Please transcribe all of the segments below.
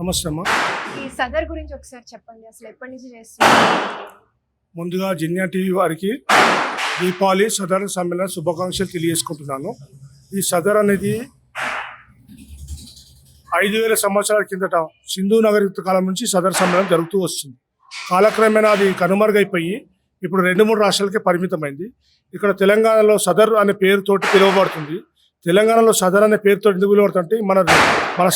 నమస్తే అమ్మా. ఈ సదర్ గురించి ఒకసారి చెప్పండి. అసలు ఎప్పటి నుంచి చేస్తున్నారు? ముందుగా జిన్యా టీవీ వారికి దీపావళి సదర్ సమ్మేళన శుభాకాంక్షలు తెలియజేసుకుంటున్నాను. ఈ సదర్ అనేది 5000 సంవత్సరాల కిందట సింధు నాగరికత కాలం నుంచి సదర్ సమ్మేళనం జరుగుతూ వస్తుంది. కాలక్రమేణా అది కనుమరుగైపోయి ఇప్పుడు 2-3 రాష్ట్రాలకే పరిమితమైంది. ఇక్కడ తెలంగాణలో సదర్ అనే పేరుతోటి పిలువబడుతుంది. తెలంగాణలో సదర్ అనే పేరుతో ఎందుకు పిలువబడుతుంటే మన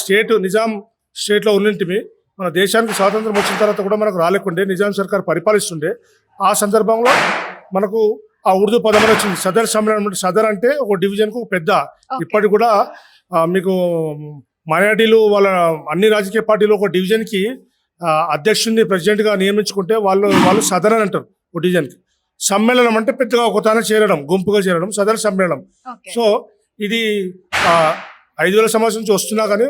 నిజాం స్టేట్లో ఉన్నింటిమి. మన దేశానికి స్వాతంత్రం వచ్చిన తర్వాత కూడా మనకు రాలేకుండే, నిజాం సర్కార్ పరిపాలిస్తుండే. ఆ సందర్భంలో మనకు ఆ ఉర్దూ పదం వచ్చింది సదర్ సమ్మేళనం. సదర్ అంటే ఒక డివిజన్కు ఒక పెద్ద. ఇప్పటికి కూడా మీకు మైనార్టీలు వాళ్ళ అన్ని రాజకీయ పార్టీలు ఒక డివిజన్కి అధ్యక్షుడిని ప్రెసిడెంట్గా నియమించుకుంటే వాళ్ళు సదర్ అని అంటారు. ఒక డివిజన్కి సమ్మేళనం అంటే పెద్దగా ఒక తాన చేరడం, గుంపుగా చేరడం సదర్ సమ్మేళనం. సో ఇది 5000 సంవత్సరం నుంచి వస్తున్నా కానీ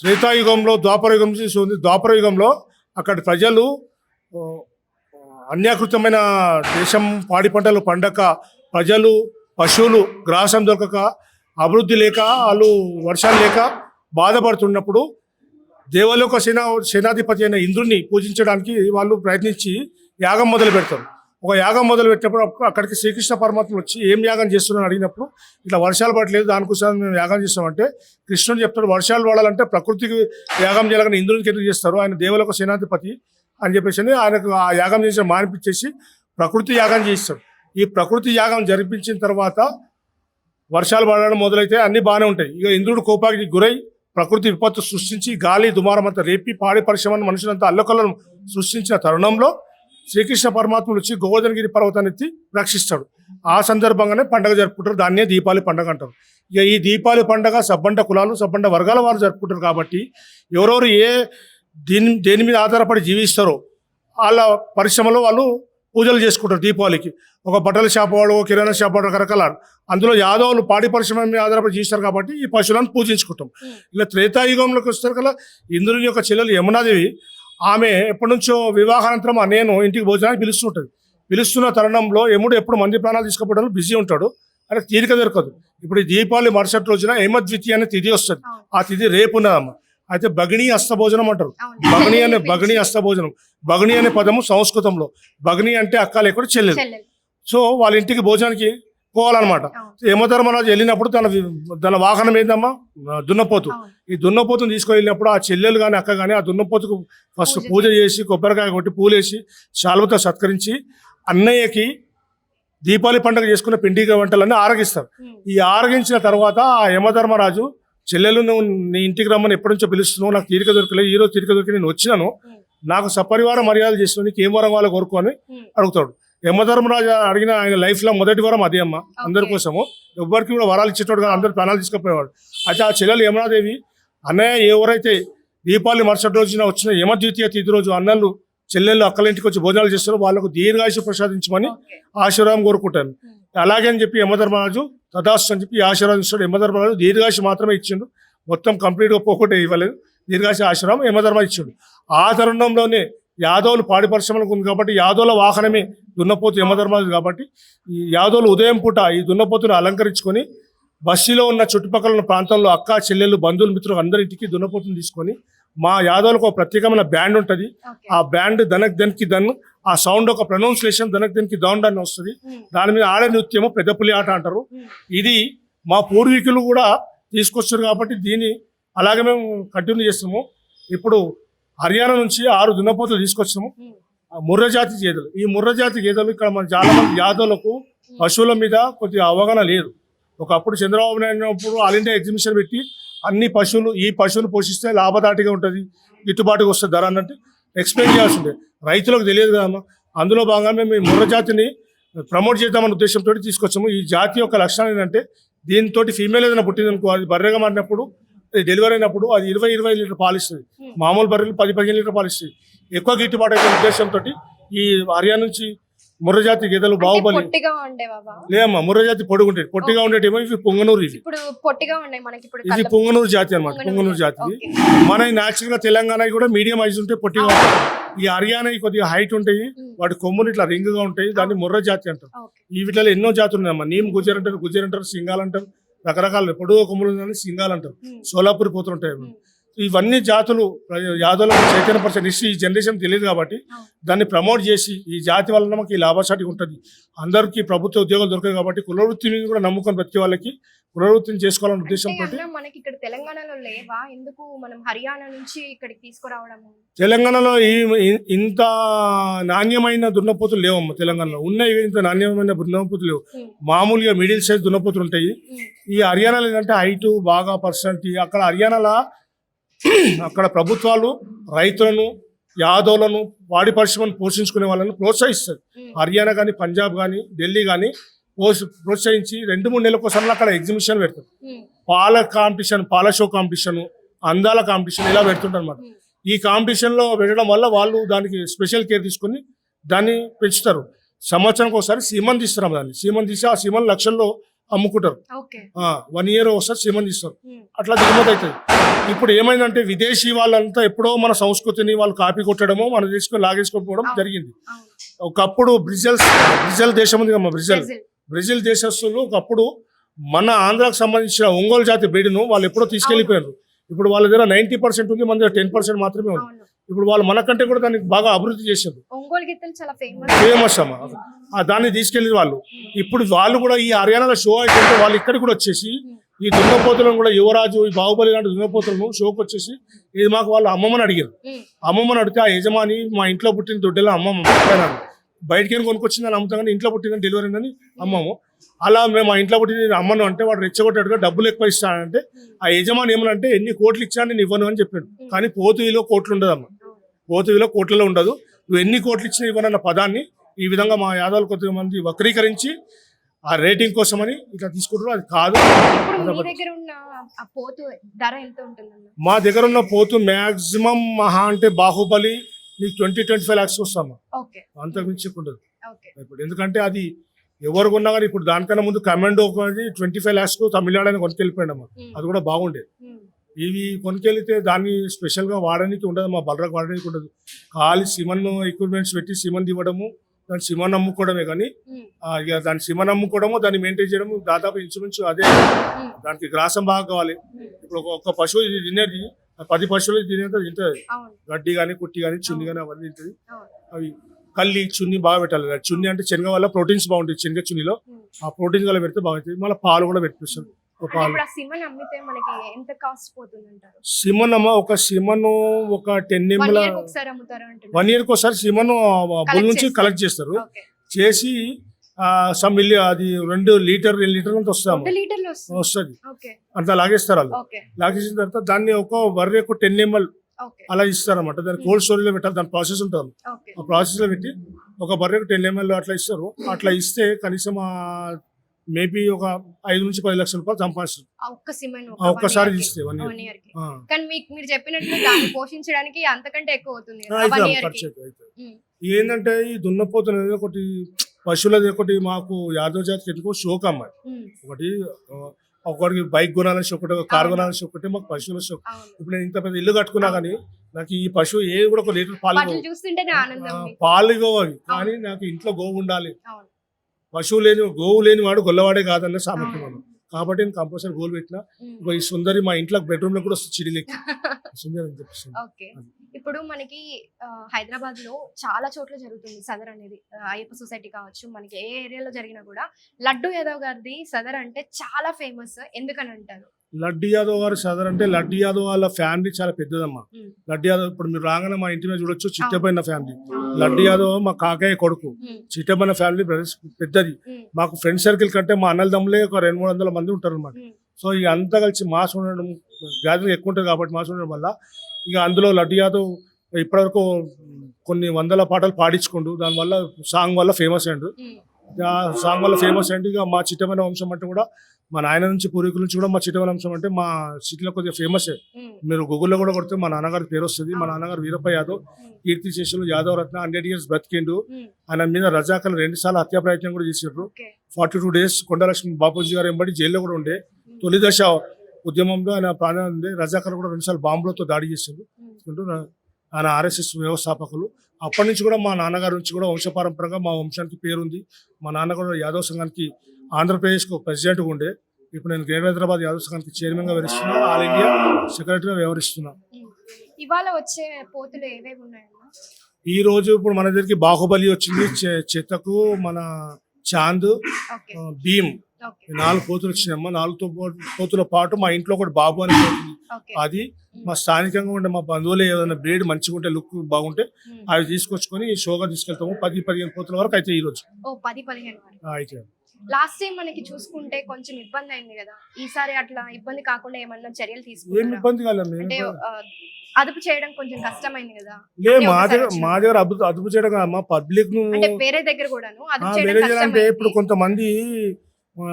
త్రేతాయుగంలో ద్వాపరయుగం నుంచి ఉంది. ద్వాపరయుగంలో అక్కడి ప్రజలు అన్యాకృతమైన దేశం పాడి పంటలు పండక, ప్రజలు పశువులు గ్రాసం దొరకక, అభివృద్ధి లేక, వాళ్ళు వర్షాలు లేక బాధపడుతున్నప్పుడు దేవలోక సేనాధిపతి అయిన ఇంద్రుని పూజించడానికి వాళ్ళు ప్రయత్నించి యాగం మొదలు పెడతారు. ఒక యాగం మొదలు పెట్టినప్పుడు అక్కడికి శ్రీకృష్ణ పరమాత్మ వచ్చి ఏం యాగం చేస్తున్నారని అడిగినప్పుడు ఇట్లా వర్షాలు పడలేదు, దానికోసం మేము యాగం చేస్తామంటే కృష్ణుడు చెప్తాడు, వర్షాలు పడాలంటే ప్రకృతికి యాగం చేయాలని ఇంద్రునికి ఎందుకు చేస్తారు, ఆయన దేవలోక సేనాధిపతి అని చెప్పేసి ఆయనకు ఆ యాగం చేసి మానిపించేసి ప్రకృతి యాగం చేయిస్తాడు. ఈ ప్రకృతి యాగం జరిపించిన తర్వాత వర్షాలు పడడం మొదలైతే అన్ని బాగానే ఉంటాయి. ఇక ఇంద్రుడు కోపానికి గురై ప్రకృతి విపత్తు సృష్టించి గాలి దుమారం అంతా రేపి పాడి పరిశ్రమను మనుషులంతా అల్లకల్లను సృష్టించిన తరుణంలో శ్రీకృష్ణ పరమాత్ముడు వచ్చి గోవర్ధనగిరి పర్వతాన్ని ఎత్తి రక్షిస్తాడు. ఆ సందర్భంగానే పండుగ జరుపుకుంటారు. దాన్నే దీపావళి పండుగ అంటారు. ఇక ఈ దీపావళి పండుగ సబ్బండ కులాలు సబ్బండ వర్గాల వారు జరుపుకుంటారు. కాబట్టి ఎవరెవరు దేని మీద ఆధారపడి జీవిస్తారో వాళ్ళ పరిశ్రమలో వాళ్ళు పూజలు చేసుకుంటారు. దీపావళికి ఒక బట్టల షాప్ వాడు, కిరాణా షాప్ వాడు, రకరకాల అందులో యాదవులు పాడి పరిశ్రమ మీద ఆధారపడి జీవిస్తారు. కాబట్టి ఈ పశువులను పూజించుకుంటాం. ఇలా త్రేతాయుగంలోకి వస్తారు కదా. ఇంద్రుని యొక్క చెల్లెలు యమునాదేవి, ఆమె ఎప్పటి నుంచో వివాహానంతరం నేను ఇంటికి భోజనానికి పిలుస్తున్న తరుణంలో యముడు ఎప్పుడు మంది ప్రాణాలు తీసుకుపోవడంలో బిజీ ఉంటాడు, ఆయనకు తీరిక దొరకదు. ఇప్పుడు ఈ దీపావళి మరుసటి రోజున హేమద్వితీయ అనే తిథి వస్తుంది. ఆ తిథి రేపు ఉన్నదమ్మ. అయితే భగిని అస్తభోజనం అంటారు. భగిని అస్తభోజనం. భగిని అనే పదము సంస్కృతంలో, భగిని అంటే అక్క లేకుండా చెల్లెలు. సో వాళ్ళ ఇంటికి భోజనానికి పోవాలన్నమాట. యమధర్మరాజు వెళ్ళినప్పుడు తన వాహనం ఏందమ్మా, దున్నపోతు. ఈ దున్నపోతును తీసుకెళ్ళినప్పుడు ఆ చెల్లెలు కానీ అక్క కానీ ఆ దున్నపోతుకు ఫస్ట్ పూజ చేసి కొబ్బరికాయ కొట్టి పూలేసి శాలువతో సత్కరించి అన్నయ్యకి దీపావళి పండుగ చేసుకున్న పిండి వంటలన్నీ ఆరగిస్తారు. ఈ ఆరగించిన తర్వాత ఆ యమధర్మరాజు, చెల్లెలు నువ్వు నీ ఇంటికి రమ్మని ఎప్పటి నుంచో పిలుస్తున్నావు, నాకు తీరిక దొరకలేదు, ఈ రోజు తీరిక దొరికి నేను వచ్చినాను, నాకు సపరివార మర్యాదలు చేస్తున్నావు, నీకు ఏం వరం వాళ్ళ కోరుకో అని అడుగుతాడు. యమధర్మరాజు అడిగిన ఆయన లైఫ్లో మొదటి వరం అదే అమ్మ. అందరి కోసము ఎవ్వరికి కూడా వరాలు ఇచ్చేటోడు కానీ అందరు ప్రాణాలు తీసుకుపోయేవాడు. అయితే ఆ చెల్లెలు యమునాదేవి అన్నయ్య ఎవరైతే దీపావళి మరుసటి రోజున వచ్చిన యమద్వితీయ తిథి రోజు అన్నలు చెల్లెళ్ళు అక్కల ఇంటికి వచ్చి భోజనాలు చేస్తారో వాళ్ళకు దీర్ఘాయుషు ప్రసాదించమని ఆశీర్వాదం కోరుకుంటాను. అలాగే అని చెప్పి యమధర్మరాజు తదాస్తు అని చెప్పి ఆశీర్వాదం ఇస్తాడు. యమధర్మరాజు దీర్ఘాయుషు మాత్రమే ఇచ్చిండు, మొత్తం కంప్లీట్గా పోకుంటే ఇవ్వలేదు. దీర్ఘాయుషు ఆశీర్వాదం యమధర్మరాజు ఇచ్చిండు. ఆ తరుణంలోనే యాదవులు పాడి పరిశ్రమలకు ఉంది కాబట్టి యాదవుల వాహనమే దున్నపోతు యమధర్మరాజు. కాబట్టి ఈ యాదవులు ఉదయం పూట ఈ దున్నపోతును అలంకరించుకొని బస్సులో ఉన్న చుట్టుపక్కల ఉన్న ప్రాంతంలో అక్క చెల్లెళ్ళు బంధువులు మిత్రులు అందరింటికి దున్నపోతును తీసుకొని, మా యాదవులకు ఒక ప్రత్యేకమైన బ్యాండ్ ఉంటుంది. ఆ బ్యాండ్ దనక్ దన్కి దన్, ఆ సౌండ్ ఒక ప్రొనౌన్సియేషన్ దనక్ దన్కి దౌండ్ అని వస్తుంది. దాని మీద ఆడే నృత్యము పెద్ద పులి ఆట అంటారు. ఇది మా పూర్వీకులు కూడా తీసుకొచ్చారు కాబట్టి దీన్ని అలాగే మేము కంటిన్యూ చేస్తాము. ఇప్పుడు హర్యానా నుంచి 6 దున్నపోతులు తీసుకొచ్చాము. ముర్రజాతి గేదెలు. ఈ ముర్రజాతి గేదెలు ఇక్కడ మన చాలా మంది యాదవులకు పశువుల మీద కొద్దిగా అవగాహన లేదు. ఒకప్పుడు Chandrababu Naidu all India exhibition పెట్టి అన్ని ఈ పశువులు పోషిస్తే లాభదాటిగా ఉంటుంది, గిట్టుబాటుగా వస్తుంది ధర అన్నట్టు ఎక్స్ప్లెయిన్ చేయాల్సి ఉంటుంది. రైతులకు తెలియదు కదమ్మా. అందులో భాగంగా మేము ఈ ముర్ర జాతిని ప్రమోట్ చేద్దామన్న ఉద్దేశంతో తీసుకొచ్చాము. ఈ జాతి యొక్క లక్షణం ఏంటంటే దీంతో ఫీమేల్ ఏదైనా పుట్టిందనుకో, అది బర్రెగా మారినప్పుడు డెలివరీ అయినప్పుడు అది 20-20 లీటర్ పాలు ఇస్తుంది. మామూలు బర్రెలు 10-15 లీటర్ పాలు ఇస్తుంది. ఎక్కువ గిట్టుబాటు అయ్యే ఉద్దేశంతో ఈ హర్యానా నుంచి ముర్రజాతి గేదెలు బాహుబలి లేదమ్మా. ముర్రజాతి పొడుగుంటాయి, పొట్టిగా ఉండేటేమో ఇవి పొంగనూరు. ఇవి పొంగనూరు జాతి అనమాట. పొంగనూరు జాతి మన న్యాచురల్ గా తెలంగాణ కూడా మీడియం ఐజ్ ఉంటే పొట్టిగా ఉంటాయి. ఈ హర్యానా కొద్దిగా హైట్ ఉంటాయి, వాటి కొమ్ములు ఇట్లా రింగ్ గా ఉంటాయి. దాన్ని ముర్ర జాతి అంటారు. ఈ వీటిలో ఎన్నో జాతులు ఉన్నాయమ్మా. నీమ్ గుజర్ అంటారు, సింగాలు అంటారు, రకరకాల పొడుగు కొమ్ములు సింగాలు అంటారు. సోలాపూర్ పోతుంటాయి. ఇవన్నీ జాతులు యాదవులకు చైతన్యపరిచే ఈ జనరేషన్ తెలియదు కాబట్టి అవును. దాన్ని ప్రమోట్ చేసి ఈ జాతి వలన మనకి ఈ లాభసాటి ఉంటుంది. అందరికీ ప్రభుత్వ ఉద్యోగాలు దొరకాయి కాబట్టి కులవృత్తిని కూడా నమ్ముకొని బతికే వాళ్ళకి కులవృత్తిని చేసుకోవాలనే అంటే ఉద్దేశంతో అన్న మనకి ఇక్కడ తెలంగాణలో లేవా, ఎందుకు మనం హర్యానా నుంచి ఇక్కడికి తీసుకురావడము? తెలంగాణలో ఇంత నాణ్యమైన దున్నపోతులు లేవమ్మా. తెలంగాణలో ఉన్నాయి ఇంత నాణ్యమైన దున్నపోతులు లేవు. ఉమ్, మామూలుగా మిడిల్ సైజ్ దున్నపోతులు ఉంటాయి. ఉమ్, ఈ హర్యానాలో ఏంటంటే హైట్ బాగా పర్సనాలిటీ. అక్కడ హర్యానాలో అక్కడ ప్రభుత్వాలు రైతులను యాదవులను వాడి పరిశ్రమను పోషించుకునే వాళ్ళని ప్రోత్సహిస్తారు. ఉమ్, హర్యానా కానీ పంజాబ్ కానీ ఢిల్లీ కానీ ప్రోత్సహించి 2-3 నెలలకోసారి అక్కడ ఎగ్జిబిషన్ పెడతారు. ఉమ్, పాల కాంపిటీషన్, పాల షో కాంపిటీషన్, అందాల కాంపిటీషన్ ఇలా పెడుతుంటారు అన్నమాట. ఉమ్, ఈ కాంపిటీషన్లో పెట్టడం వల్ల వాళ్ళు దానికి స్పెషల్ కేర్ తీసుకొని దాన్ని పెంచుతారు. సంవత్సరానికి ఒకసారి సీమన్ తీస్తారు. దాన్ని సీమన్ తీసి ఆ సీమన్ లక్షల్లో అమ్ముకుంటారు. ఓకే. 1 ఇయర్ ఒకసారి సీమన్ తీస్తారు. ఉమ్, అట్లా దిగుమతి అవుతుంది. ఇప్పుడు ఏమైందంటే విదేశీ వాళ్ళంతా ఎప్పుడో మన సంస్కృతిని వాళ్ళు కాపీ కొట్టడము మన తీసుకొని లాగేసుకోకపోవడం అవును. జరిగింది. అవును. ఒకప్పుడు బ్రెజిల్ దేశం ఉంది కదా, బ్రెజిల్. బ్రెజిల్ దేశస్తులు ఒకప్పుడు మన ఆంధ్రాకు సంబంధించిన ఒంగోలు జాతి బ్రీడ్ను వాళ్ళు ఎప్పుడో తీసుకెళ్లిపోయారు. ఇప్పుడు వాళ్ళ దగ్గర 90% ఉంది, మన దగ్గర 10% మాత్రమే ఉంది. అవును. ఇప్పుడు వాళ్ళు మనకంటే కూడా దానికి బాగా అభివృద్ధి చేశారు. ఒంగోలు గిత్తలు చాలా ఫేమస్. ఫేమస్ అమ్మ. దాన్ని తీసుకెళ్లి వాళ్ళు ఇప్పుడు వాళ్ళు కూడా ఈ హర్యానాలో షో అయితే వాళ్ళు ఇక్కడికి కూడా వచ్చేసి ఈ దున్నపోతులను కూడా యువరాజు, ఈ బాహుబలి లాంటి దున్నపోతులను షోకి వచ్చేసి ఇది మాకు వాళ్ళు అమ్మమ్మని అడిగారు. అమ్మమ్మని అడిగితే ఆ యజమాని మా ఇంట్లో పుట్టిన దొడ్డెలా అమ్మమ్మ బయటికి ఏం కొనుక్కొచ్చిందని అమ్ముతాం కానీ ఇంట్లో పుట్టిందని డెలివరీ అని అమ్మము. అలా మేము ఆ ఇంట్లో పుట్టిన అమ్మను అంటే వాడు రెచ్చగొట్టాడుగా డబ్బులు ఎక్కువ ఇస్తానంటే ఆ యజమాని ఏమనంటే ఎన్ని కోట్లు ఇచ్చా నేను ఇవ్వను అని చెప్పాడు. కానీ పోతు విలువ కోట్లు ఉండదమ్మ. పోతు విలువ కోట్లలో ఉండదు. నువ్వు ఎన్ని కోట్లు ఇచ్చినా ఇవ్వనన్న పదాన్ని ఈ విధంగా మా యాదవులు కొద్దిమంది వక్రీకరించి ఆ రేటింగ్ కోసమని ఇట్లా తీసుకుంటారు. అది కాదు. ఇప్పుడు మీ దగ్గర ఉన్న ఆ పోతు ధర ఎంత ఉంటుందన్న? మా దగ్గర ఉన్న పోతు మ్యాక్సిమం మహా అంటే బాహుబలి నీకు 20-25 lakhs వస్తామా, ఓకే. అంతకు మించి ఉండదు ఓకే. ఇప్పుడు. ఎందుకంటే అది ఎవరు కొన్నా కానీ ఇప్పుడు దానికన్నా ముందు కమాండో 25 lakhs తమిళనాడు కొనుకెళ్ళిపోయాడమ్మా. ఉమ్, అది కూడా బాగుండేది. ఉమ్, ఇవి కొనుకెళ్తే దాన్ని స్పెషల్గా వాడడానికి ఉండదు, మా బలరకు వాడడానికి ఉండదు. ఖాళీ సిమన్ ఎక్విప్మెంట్స్ పెట్టి సిమన్ ఇవ్వడము, దాని సిమన్ అమ్ముకోవడమే. కానీ ఉమ్, ఇక దాని సిమన్ అమ్ముకోవడము, దాన్ని మెయింటైన్ చేయడము దాదాపు ఇంచుమించు అదే. ఉమ్, దానికి గ్రాసం బాగా కావాలి. ఉమ్, ఇప్పుడు ఒక పశువు ఇది తినేది 10 పశువులు తినేంత తింటుంది. అవును. గడ్డి కానీ కుట్టి కానీ చున్ని కానీ అవన్నీ తింటుంది. అవును. అవి కల్లి చున్ని బాగా పెట్టాలి. చున్ని అంటే శనగ వల్ల ప్రోటీన్స్ బాగుంటాయి. శనగ చున్నిలో ఉమ్. ఆ ప్రోటీన్స్ వల్ల పెడితే బాగుంటుంది. మళ్ళీ పాలు కూడా పెట్టిస్తారు. అంటే పాలు ఇప్పుడు ఆ సిమన్ అమ్మితే మనకి ఎంత కాస్ట్ పోతుంది అంటారు? సిమన్ అమ్మ ఒక సిమన్ ఒక 10 1 ml year కి ఒకసారి అమ్ముతారు అంటున్నారు. 1 year ఒకసారి సిమన్ బుల్ నుంచి చేస్తారు. కలెక్ట్ చేస్తారు. ఓకే. చేసి సమ్ మిల్లీ అది 2 లీటర్ అంత వస్తాము 1 లీటర్లు వస్తుంది. వస్తుంది. ఓకే. అంత లాగేస్తారు వాళ్ళు. ఓకే. లాగేసిన తర్వాత దాన్ని ఒక వర్రీ ఒక 10 ml ఓకే. అలా ఇస్తారన్నమాట. దాన్ని కోల్డ్ స్టోరేజ్లో పెట్టాలి. దాని ప్రాసెస్ ఉంటుంది. ఓకే. ఆ ప్రాసెస్లో పెట్టి ఒక బర్రెకు 10 ml అట్లా ఇస్తారు. అట్లా ఇస్తే కనీసం మేబీ ఒక 5-10 లక్షల రూపాయలు సంపాదిస్తారు. ఆ ఒక్క సిమన్ ఒక్కసారి ఇస్తే 1 year. 1 year కి. కానీ మీరు చెప్పినట్టు దాన్ని పోషించడానికి అంతకంటే ఎక్కువ అవుతుంది కదా, 1 అయితే year ఖర్చు కి. అయితే ఉమ్, ఏంటంటే ఈ దున్నపోతు అనేది ఒకటి పశువులది ఒకటి మాకు యాదవ్ జాతికి ఎందుకో షోక్ అమ్మాయి. ఉమ్, ఒకరికి బైక్ కొనాలని షోక్, ఒక కార్ అవును. కొనాలని షోక్, మాకు పశువుల షోక్. అవును. ఇప్పుడు నేను ఇంత పెద్ద ఇల్లు కట్టుకున్నా కానీ నాకు ఈ పశువు ఏ కూడా ఒక లీటర్ పాలు వాటిని చూస్తుంటేనే ఆనందం మీకు. పాలు ఇవ్వవు. కానీ నాకు ఇంట్లో గోవు ఉండాలి. అవును. గోవు లేని వాడు గొల్లవాడే కాదన్న సామెత మనం. కాబట్టి నేను కంపల్సరీ గోలు పెట్టిన. ఉమ్. ఈ సుందరి మా ఇంట్లో బెడ్రూమ్ లో కూడా వస్తుంది చిడిలెక్కి. సుందరి అని చెప్పేసి. ఓకే. ఇప్పుడు మనకి హైదరాబాద్ లో చాలా చోట్ల జరుగుతుంది సదర్ అనేది. అయ్యప్ప సొసైటీ కావచ్చు, మనకి ఏ ఏరియాలో జరిగినా కూడా లడ్డు యాదవ్ గారిది సదర్ అంటే చాలా ఫేమస్. ఎందుకని అంటారు? లడ్డు యాదవ్ గారు సదర్ అంటే లడ్డు యాదవ్ వాళ్ళ ఫ్యామిలీ చాలా పెద్దదమ్మా. ఉమ్, లడ్డు యాదవ్ ఇప్పుడు మీరు రాగానే మా ఇంటి మీద చూడొచ్చు, చిట్టబైన ఫ్యామిలీ. లడ్డు యాదవ్ మా కాకయ్య కొడుకు. ఉమ్, చిట్టబైన ఫ్యామిలీ బ్రదర్స్ పెద్దది. ఉమ్, మాకు ఫ్రెండ్ సర్కిల్ కంటే మా అన్నదమ్ములే ఒక 200-300 మంది ఉంటారు అనమాట. ఉమ్, సో ఇక అంతా కలిసి మాస్ ఉండడం గ్యాదరింగ్ ఎక్కువ ఉంటుంది కాబట్టి మాస్ ఉండడం వల్ల ఇక అందులో లడ్డు యాదవ్ ఇప్పటివరకు కొన్ని వందల పాటలు పాడించుకుంటూ దానివల్ల సాంగ్ వల్ల ఫేమస్ అయ్యాడు. ఉమ్, ఆ సాంగ్ వల్ల ఫేమస్ అయ్యింది. ఇక మా చిట్టమైన వంశం అంటే కూడా మా నాయన నుంచి పూర్వీకుల నుంచి కూడా మా చిట్టమైన వంశం అంటే మా సిటీలో కొద్దిగా ఫేమస్. ఉమ్, మీరు గూగుల్లో కూడా కొడితే మా నాన్నగారి పేరు వస్తుంది. మా నాన్నగారు వీరప్ప యాదవ్, కీర్తి శేషులు యాదవ్ రత్న 100 years బ్రతికిండు. ఉమ్, ఆయన మీద రజాకలు 2 సార్లు హత్యా ప్రయత్నం కూడా చేసారు. ఓకే. 42 days కొండలక్ష్మి బాపూజీ గారు ఎంబడి జైల్లో కూడా ఉండే. తొలి దశ ఉద్యమంలో ఆయన ప్రాణాలు ఉండే. రజాకలు కూడా 2 సార్లు బాంబులతో దాడి చేశారు. ఉమ్, ఆయన RSS వ్యవస్థాపకులు. అప్పటి నుంచి కూడా మా నాన్నగారి నుంచి కూడా వంశపారంపరంగా మా వంశానికి పేరుంది. మా నాన్న కూడా యాదవ్ సంఘానికి ఆంధ్రప్రదేశ్కు ప్రెసిడెంట్గా ఉండే. ఇప్పుడు నేను గ్రేటర్ హైదరాబాద్ యాదవ్ సంఘానికి చైర్మన్గా వ్యవహరిస్తున్నా, ఆల్ ఇండియా సెక్రటరీగా వ్యవహరిస్తున్నా. ఇవాళ వచ్చే పోతులు ఏవేవి ఉన్నాయన్నా? ఈ రోజు ఇప్పుడు మన దగ్గరికి బాహుబలి వచ్చింది, చెత్తకు మన చాంద్, ఓకే భీమ్, ఓకే ఈ 4 పోతులు వచ్చినాయమ్మా. 4 పోతుల పాటు మా ఇంట్లో ఒకటి బాబు అని పోతుంది. ఓకే అది మా స్థానికంగా ఉండే మా బంధువులు ఏదైనా బ్రీడ్ మంచిగా ఉంటే, లుక్ బాగుంటే అవి తీసుకొచ్చుకొని షోగా తీసుకెళ్తాము. 10-15 పోతుల వరకు అయితే ఈ రోజు 10-15 వరకు. అయితే లాస్ట్ టైం మనకి చూసుకుంటే కొంచెం ఇబ్బంది అయింది కదా, ఈసారి అట్లా ఇబ్బంది కాకుండా ఏమన్నా చర్యలు ఏం తీసుకుంటారా? ఇబ్బంది కాలేదు. అంటే అదుపు చేయడం కొంచెం కష్టమైంది కదా. లే అన్నీ మా ఒకసారి దగ్గర వచ్చినాయి. అదుపు చేయడం కాదమ్మా, పబ్లిక్ ను అంటే వేరే దగ్గర కూడాను అదుపు చేయడం మేనేజర్ అంటే కష్టమైంది. ఇప్పుడు కొంతమంది ఆ,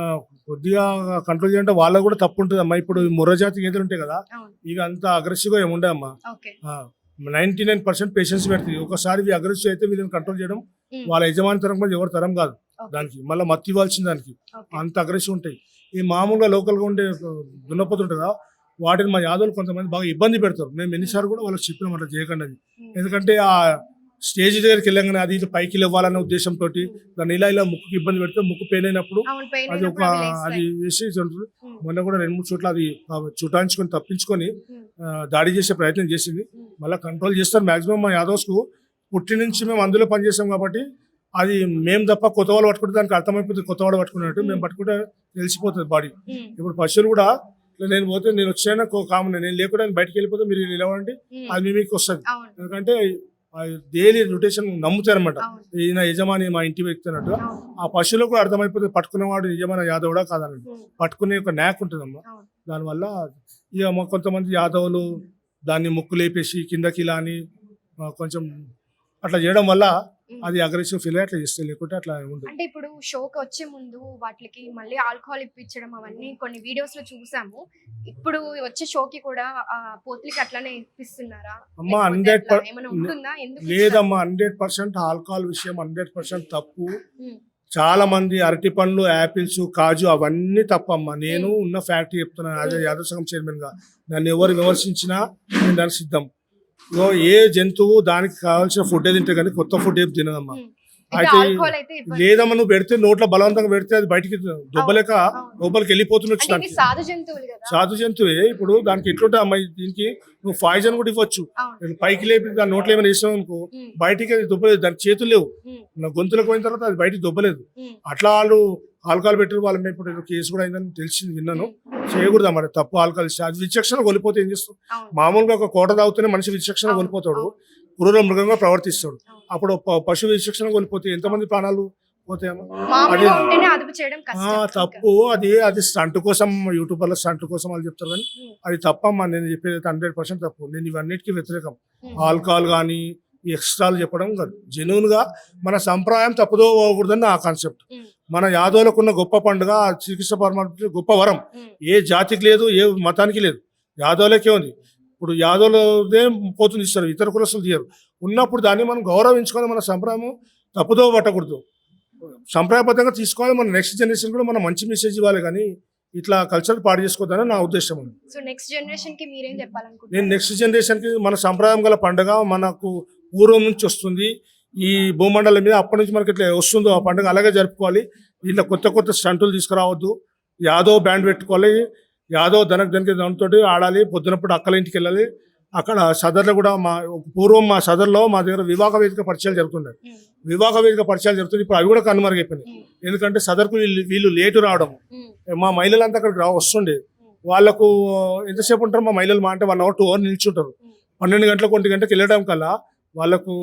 కొద్దిగా కంట్రోల్ చేయాలంటే వాళ్ళకు కూడా తప్పు ఉంటుంది అమ్మా. ఇప్పుడు ముర్రజాతి గేదెలు ఉంటాయి కదా, అవును. ఇక అంత అగ్రెసివ్ గా ఏముండే అమ్మా. ఓకే 99% పేషెన్స్ పెడుతుంది. ఒకసారి ఇవి అగ్రెసివ్ అయితే వీళ్ళని కంట్రోల్ చేయడం ఉమ్. వాళ్ళ యజమాని తరం మీద ఎవరి తరం కాదు. ఓకే. దానికి మళ్ళీ మత్తి ఇవ్వాల్సిన దానికి ఓకే. అంత అగ్రెసివ్ ఉంటాయి. ఈ మామూలుగా లోకల్ గా ఉండే దున్నపోతు ఉంటుంది కదా, వాటిని మా యాదవులు కొంతమంది బాగా ఇబ్బంది పెడతారు. మేము ఎన్నిసార్లు కూడా వాళ్ళకి చెప్పినాం అట్లా చేయకండి అని. ఉమ్. ఎందుకంటే ఆ స్టేజ్ దగ్గరికి వెళ్ళగానే అది ఇది పైకి ఇవ్వాలనే ఉద్దేశంతో దాన్ని ఇలా ముక్కుకి ఇబ్బంది పెడితే ముక్కు పెయిన్ అయినప్పుడు అవును, పెయిన్ అది ఒక అయినప్పుడు అవి లేస్తాయి. అది వేసి ఉంటుంది. ఉమ్. మొన్న కూడా 2-3 చోట్ల అది చుటాయించుకొని తప్పించుకొని ఉమ్. దాడి చేసే ప్రయత్నం చేసింది. ఉమ్. మళ్ళీ కంట్రోల్ చేస్తారు మాక్సిమం. మా యాదవ్స్ కు పుట్టి నుంచి మేము అందులో పనిచేసాం కాబట్టి అది మేము తప్ప కొత్త వాళ్ళు పట్టుకుంటే దానికి అర్థమైపోతుంది. కొత్త వాడు పట్టుకున్నట్టు మేము పట్టుకుంటే తెలిసిపోతుంది బాడీ. ఉమ్. ఇప్పుడు పశువులు కూడా నేను పోతే నేను వచ్చాను కామన్, నేను లేకుండా నేను బయటకు వెళ్ళిపోతే మీరు నిలవండి, ఉమ్. అది మీకు వస్తుంది. అవును ఎందుకంటే డైలీ రొటేషన్ నమ్ముతారు అనమాట. అవును ఈయన యజమాని మా ఇంటి వ్యక్తి అన్నట్టు. అవును. ఆ పశువులకు కూడా అర్థమైపోతుంది పట్టుకునేవాడు నిజమైన యాదవుడా కాదన్నట్టు. ఉమ్. పట్టుకునే ఒక న్యాక్ ఉంటుందమ్మా. అవును. దానివల్ల ఇక కొంతమంది యాదవులు దాన్ని ముక్కు లేపేసి కిందకి ఇలా అని కొంచెం అట్లా చేయడం వల్ల ఉమ్. అది అగ్రెసివ్ ఫీల్ అట్లా చేస్తే, లేకుంటే అట్లా ఉండదు. అంటే ఇప్పుడు షోకి వచ్చే ముందు వాటికి మళ్ళీ ఆల్కహాల్ ఇప్పించడం అవన్నీ కొన్ని వీడియోస్ లో చూసాము. ఇప్పుడు వచ్చే షోకి కూడా ఆ పోతులకి అట్లానే ఇప్పిస్తున్నారా? అమ్మా, లేకపోతే 100% అట్లా ఏమైనా ఉంటుందా? ఎందుకు ఇస్తారు? లేదమ్మా, 100% ఆల్కహాల్ విషయం 100% తప్పు. ఉమ్. చాలా మంది అరటి పండ్లు, యాపిల్స్, కాజు అవన్నీ తప్పమ్మా. నేను ఉన్న ఫ్యాక్టరీ చెప్తున్నాను యాజ్ యాదవ్ సంఘం చైర్మన్ గా. నన్ను ఎవరు విమర్శించినా నేను దానికి సిద్ధం. ఏ జంతువు దానికి కావాల్సిన ఫుడ్ తింటే కానీ కొత్త ఫుడ్ ఏం తినదమ్మా. ఉమ్. అయితే అయితే ఆల్కహాల్ అయితే ఇవ్వండి. లేదమ్మా, నువ్వు పెడితే నోట్లో బలవంతంగా పెడితే అది బయటికి దొబ్బలేక అవును. లోపలికి వెళ్ళిపోతున్నచ్చు. అంటే ఇవి దానికి సాధు జంతువులు కదా. సాధు జంతువే. ఇప్పుడు దానికి ఎట్లుంటే అమ్మాయి, దీనికి నువ్వు పాయిజన్ కూడా ఇవ్వచ్చు. అవును. నేను పైకి లేపి దాని నోట్లో ఏమైనా వేసావు అనుకో, ఉమ్. బయటికి అది దొబ్బలేదు. దానికి చేతులు లేవు, ఉమ్. నా గొంతులకు పోయిన తర్వాత అది బయటికి దొబ్బలేదు. ఉమ్. అట్లా వాళ్ళు ఆల్కహాల్ పెట్టారు. వాళ్ళ మీద ఇప్పుడు ఏదో కేసు కూడా అయిందని తెలిసింది, విన్నాను. చేయకూడదు మరి, తప్పు ఆల్కహాల్ ఇస్తే. అది విచక్షణ కోల్పోతే ఏం చేస్తాం? అవును. మామూలుగా ఒక కోట తాగుతూనే మనిషి విచక్షణ అవును. కోల్పోతాడు, అవును. క్రూర మృగంగా ప్రవర్తిస్తాడు. అవును. అప్పుడు పశువు విచక్షణ కోల్పోతే ఎంతమంది ప్రాణాలు పోతాయమ్మా. మామూలుగా అది- ఉంటేనే అదుపు చేయడం కష్టం. తప్పు. అది స్టంట్ కోసం, యూట్యూబర్ల స్టంట్ కోసం వాళ్ళు చెప్తారు కానీ ఉమ్. అది తప్పమ్మా. నేను చెప్పేది 100% తప్పు. నేను ఇవన్నిటికీ వ్యతిరేకం. ఉమ్. ఆల్కహాల్ కానీ ఈ ఎక్స్ట్రాలు చెప్పడం కాదు. జెన్యూన్ గా మన సంప్రదాయం తప్పుదో పోకూడదని నా కాన్సెప్ట్. ఉమ్. మన యాదవులకు ఉన్న గొప్ప పండుగ శ్రీకృష్ణ పరమాత్మ గొప్ప వరం. ఉమ్. ఏ జాతికి లేదు, ఏ మతానికి లేదు, యాదవులకే ఉంది. ఇప్పుడు యాదవులదే పోతుంది ఇస్తారు, ఇతర కులస్తులు తీయరు. ఉన్నప్పుడు దాన్ని మనం గౌరవించుకొని మన సంప్రదాయం తప్పుదో పట్టకూడదు. సంప్రదాయబద్ధంగా తీసుకోవాలి. మన నెక్స్ట్ జనరేషన్ కూడా మనం మంచి మెసేజ్ ఇవ్వాలి, కానీ ఇట్లా కల్చర్ పాడు చేసుకోవద్దని నా ఉద్దేశం ఉంది. సో నెక్స్ట్ జనరేషన్ కి మీరేం చెప్పాలనుకుంటున్నారు? నేను నెక్స్ట్ జనరేషన్కి మన సంప్రదాయం గల పండుగ మనకు పూర్వం నుంచి వస్తుంది. ఈ భూమండలం మీద అప్పటి నుంచి మనకి ఇట్లా వస్తుందో ఆ పండుగ అలాగే జరుపుకోవాలి. ఇట్లా కొత్త కొత్త స్టంటులు తీసుకురావద్దు. యాదవ్ బ్యాండ్ పెట్టుకోవాలి, యాదవ్ దానికి దానితో ఆడాలి. పొద్దునప్పుడు అక్కల ఇంటికి వెళ్ళాలి. అక్కడ సదర్లో కూడా పూర్వం మా సదర్లో మా దగ్గర వివాహ వేదిక పరిచయాలు జరుగుతుంటాయి. ఉమ్. వివాహ వేదిక పరిచయాలు జరుగుతుంది. ఇప్పుడు అవి కూడా కనుమరుగైపోయినాయి. ఉమ్. ఎందుకంటే సదర్కు వీళ్ళు లేటు రావడం. ఉమ్. మా మహిళలంతా అక్కడికి వస్తుండే. వాళ్ళకు ఎంతసేపు ఉంటారు మా మహిళలు? మా అంటే 1 hour 2 hours నిల్చుంటారు. 12 గంటలకు 1 గంటలకు వెళ్ళడం కల్లా వాళ్ళకు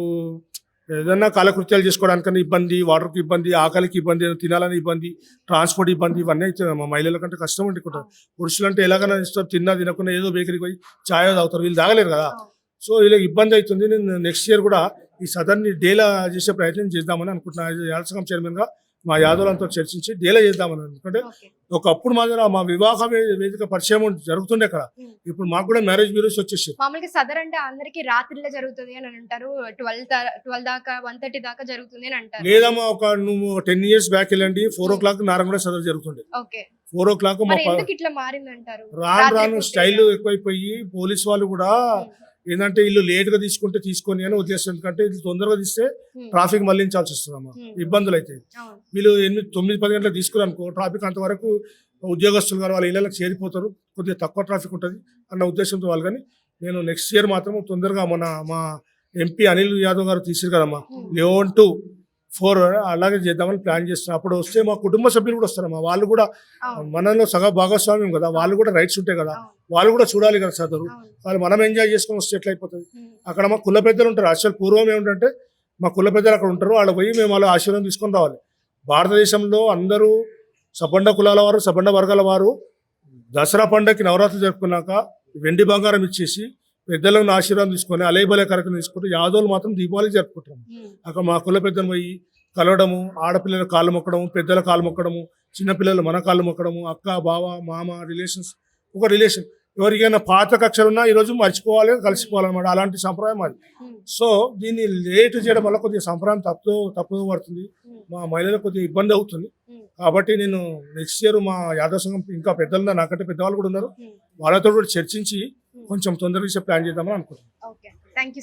ఏదైనా కాలకృత్యాలు చేసుకోవడానికన్నా ఇబ్బంది, వాటర్కి ఇబ్బంది, ఆకలికి ఇబ్బంది, తినాలని ఇబ్బంది, ట్రాన్స్పోర్ట్ ఇబ్బంది, ఇవన్నీ అవుతుంది. మా మహిళల కంటే కష్టం అండి. ఇక్కడ పురుషులు అంటే ఎలాగైనా ఇస్తారు, తినకుండా ఏదో బేకరీకి పోయి ఛాయ్ తాగుతారు, వీళ్ళు తాగలేరు కదా. సో వీళ్ళకి ఇబ్బంది అవుతుంది. నేను నెక్స్ట్ ఇయర్ కూడా ఈ సదర్ని డేలా చేసే ప్రయత్నం చేద్దామని అనుకుంటున్నాను. యాదవ్ సంఘం చైర్మన్గా మా యాదవులంతా చర్చించి డేలా చేద్దామని. ఎందుకంటే ఓకే. ఒకప్పుడు మా దగ్గర మా వివాహ వేదిక పరిచయం జరుగుతుండే అక్కడ. ఉమ్. ఇప్పుడు మాకు కూడా మ్యారేజ్ బ్యూరోస్ వచ్చేసి. మామూలుగా సదర్ అంటే అందరికి రాత్రిలో జరుగుతుంది అని అంటారు. 12 దాకా 1:30 దాకా జరుగుతుంది అని అంటారు. లేదమ్మా, నువ్వు 10 years బ్యాక్ వెళ్ళండి, 4 o'clock నారంగూడ సదరు జరుగుతుండే. ఓకే. 4 o'clock మా మరి ఎందుకు ఇట్లా మారిందంటారు? రాను రాత్రి పూట స్టైల్ ఎక్కువైపోయి పోలీస్ వాళ్ళు కూడా ఉమ్. ఏంటంటే ఇల్లు లేట్ గా తీసుకుంటే తీసుకొని అని ఉద్దేశం. ఎందుకంటే ఇది తొందరగా తీస్తే ఉమ్. ట్రాఫిక్ మళ్లించాల్సి వస్తుందమ్మా, ఉమ్. ఇబ్బందులు అయితే. అవును. వీళ్ళు 8, 9, 10 గంటలకు తీసుకురనుకో ట్రాఫిక్ అంతవరకు ఉద్యోగస్తులు గారు వాళ్ళ ఇళ్ళకి చేరిపోతారు, కొద్దిగా తక్కువ ట్రాఫిక్ ఉంటుంది అన్న ఉద్దేశంతో వాళ్ళు. కానీ నేను నెక్స్ట్ ఇయర్ మాత్రం తొందరగా మా ఎంపీ అనిల్ యాదవ్ గారు తీసారు కదమ్మా Hmm. 11 to 4 అలాగే చేద్దామని ప్లాన్ చేస్తున్నాం. అప్పుడు వస్తే మా కుటుంబ సభ్యులు కూడా వస్తారమ్మా. వాళ్ళు కూడా అవును మనలో సగ భాగస్వామ్యం కదా, వాళ్ళు కూడా రైట్స్ ఉంటాయి కదా, అవును వాళ్ళు కూడా చూడాలి కదా సదరు. అవును వాళ్ళు మనం ఎంజాయ్ చేసుకొని వస్తే ఎట్లయిపోతుంది. ఉమ్, అక్కడ మా కుల పెద్దలు ఉంటారు. అసలు పూర్వం ఏమిటంటే మా కుల పెద్దలు అక్కడ ఉంటారు, వాళ్ళు పోయి మేము వాళ్ళ ఆశీర్వాదం తీసుకొని రావాలి. భారతదేశంలో అందరూ సబండ కులాల వారు, సబండ వర్గాల వారు దసరా పండుగకి నవరాత్రులు జరుపుకున్నాక వెండి బంగారం ఇచ్చేసి పెద్దలను ఆశీర్వాదం తీసుకొని అలేబలే కార్యక్రమం తీసుకుంటూ యాదవులు మాత్రం దీపావళి జరుపుకుంటారు. ఉమ్, అక్కడ మా కుల పెద్దలు పోయి కలవడము, ఆడపిల్లల కాళ్ళు మొక్కడము, పెద్దల కాళ్ళు మొక్కడము, చిన్నపిల్లలు మన కాళ్ళు మొక్కడము, అక్క బావ మామ రిలేషన్స్ ఒక రిలేషన్. ఎవరికైనా పాత కక్షలు ఉన్నా ఈరోజు మర్చిపోవాలి, కలిసిపోవాలన్నమాట. అలాంటి సంప్రదాయం అది. ఉమ్, సో దీన్ని లేట్ చేయడం వల్ల కొద్దిగా సంప్రదాయం తప్పు పడుతుంది, ఉమ్, మా మహిళలకు కొద్దిగా ఇబ్బంది అవుతుంది. ఉమ్, కాబట్టి నేను నెక్స్ట్ ఇయర్ మా యాదవ సంఘం ఇంకా పెద్దలు నాకంటే పెద్దవాళ్ళు కూడా ఉన్నారు, ఉమ్, వాళ్ళతో కూడా చర్చించి ఉమ్. కొంచెం తొందరగా ప్లాన్ చేద్దామని అనుకుంటున్నాను. ఓకే